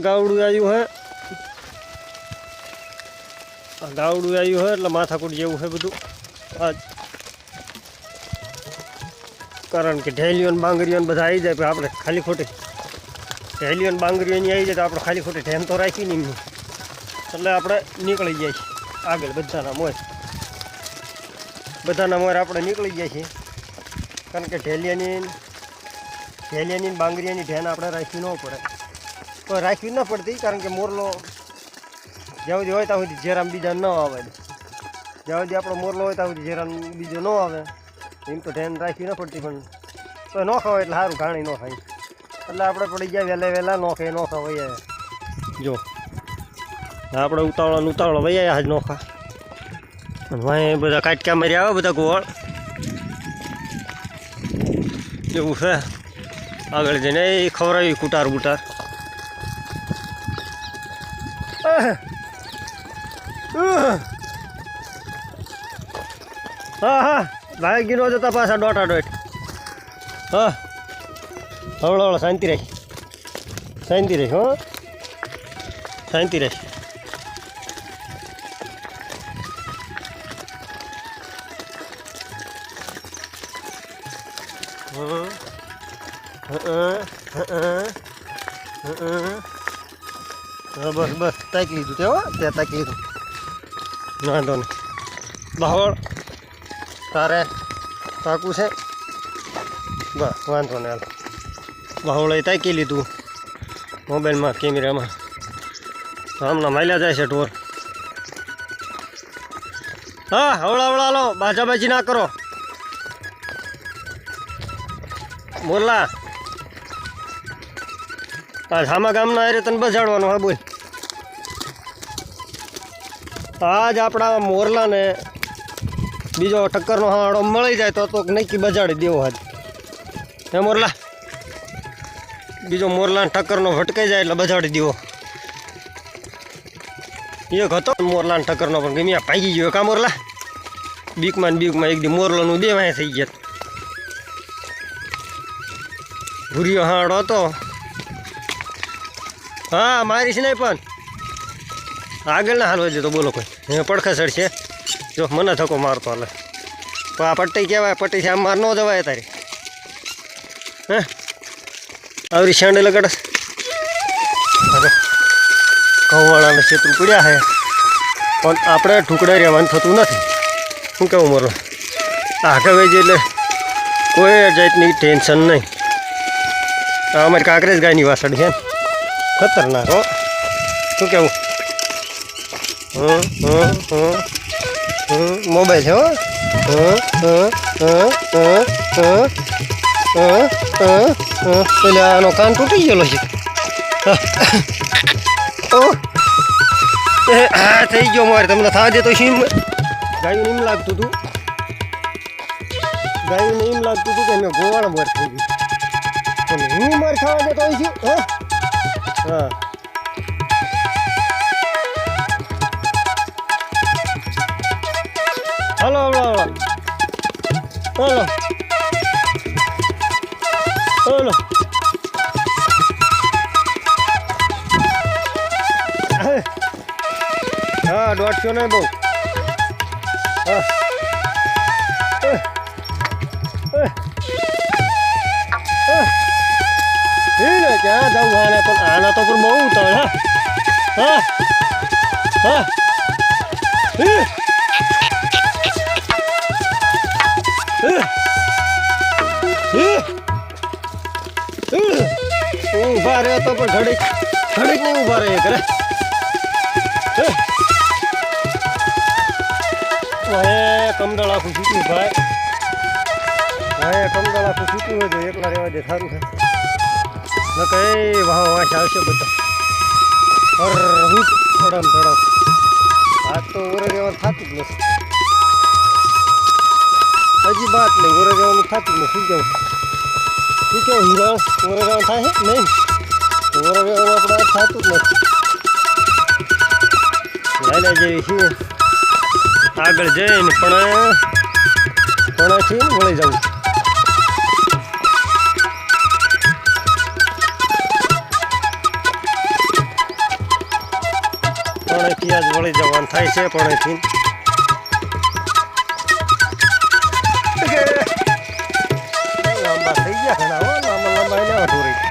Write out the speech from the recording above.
ગાવડું આવ્યું હે ગાવડું આવ્યું હે એટલે માથાકૂટ જેવું છે બધું આજ કારણ કે ઢેલીઓ ને બાંગરીઓ બધા આવી જાય આપણે ખાલી ખોટી ઢેલીઓ ને બાંગરીઓ એની આવી જાય તો આપણે ખાલી ખોટી ઢેમ તો રાખી નહીં એમની એટલે આપણે નીકળી જાય છે આગળ બધાના મોર આપણે નીકળી જાય છે કારણ કે ઢેલિયાની બાંગરીયાની ઢેન આપણે રાખવી ન પડે તો રાખવી ન પડતી કારણ કે મોરલો જ્યાં સુધી હોય ત્યાં સુધી જેરામ બીજા ન આવે જ્યાં સુધી આપણો મોરલો હોય ત્યાં સુધી જેરામ બીજો ન આવે એમ તો ઢેન રાખવી ન પડતી પણ તો ન ખાવાય એટલે સારું ઘાણી ન ખાય એટલે આપણે પડી ગયા વહેલા ન ખવાય જો આપણે ઉતાવળા વૈયા આજ નોખા અને વાંહે બધા કાટકા મારી આવે બધા ગોળ એવું છે આગળ જઈને એ ખવડાવી કુટાર હા ભાઈ ગીનો જતા પાછા દોઢ હા હવળો શાંતિ રહી હો શાંતિ રહી બસ તાકી લીધું તે હો ત્યાં તાકી લીધું વાંધો નહીં બાહોળ તારે તાકું છે બસ વાંધો નહીં હાલ બાહોળ એ તાકી લીધું મોબાઈલમાં કેમેરામાં હમણાં માલ્યા જાય છે ઢોર હા હવળા લો બાજાબાજી ના કરો મોરલા આ હામા ગામના અરે તને બજાડવાનો હા બોલ આજ આપણા મોરલાને બીજો ટક્કરનો હાડો મળી જાય તો નક્કી બજાડી દેવો આજ હે મોરલા બીજો મોરલાને ટક્કરનો ભટકાઈ જાય એટલે બજાડી દેવો એક હતો મોરલાને ટક્કરનો પણ ગમે ભાગી ગયો કા મોરલા બીકમાં એક દી મોરલાનું બે વાંહે થઈ ગયા ભૂરિયો હાડો હતો હા મારીશ નહીં પણ આગળ ના હાલવા જતો બોલો કોઈ હે પડખે ચડશે જો મને ધક્કો મારતો હાલે પણ આ પટ્ટી કહેવાય પટ્ટીથી આમ માર ન જવાય તારી હે આવરી શાંડે લગાડસ અરે ઘઉંવાળાને છેતરું પડ્યા છે પણ આપણે ઢુકડા રહેવાનું થતું નથી શું કહેવું મારો આગળ વેજ એટલે કોઈ જાતની ટેન્શન નહીં આ અમારી કાંકરેજ ગાયની વાસળ છે ખતરનાક હો શું કેવું મોબાઈલ છે હો એટલે આનો કાન તૂટી ગયેલો છે હા થઈ ગયો મારે તમને થવા દે તો શું ગાયું એમ લાગતું હતું કે મેં ગોવાળા માર થઈ ગયું પણ હું મારે ખાવા દેતો હોય છું હા હલો હા 150 નહીં બહુ હા ક્યાં જવું આને પણ આના તો પણ બહુ ઉતાવળ હા ઊભા રહ્યો તો પણ ઘડીક નહીં ઊભા રહે કરે કમદાળ આખું છૂટ્યું ભાઈ કમદાળ આખું છૂટ્યું હોય તો એકલા રહેવા દે સારું છે ન કઈ વાંચ આવશે બધા ધડમ આજ તો ઓરે રહેવાનું થતું જ નથી હજી બાત નહીં ઓરે રહેવાનું થતું જ નથી શું કેવું હીરા ઓરે રહેવાનું થાય નહીં ઓરે રહેવાનું આપણે થતું જ નથી હાલ્યા જેવી છે આગળ જઈને પણ છે વળી જવું પણેથી આજ વળી જવાનું થાય છે પણેથી લાંબા થઈ ગયા ઘણા લાંબા લાંબા એને અઢોરી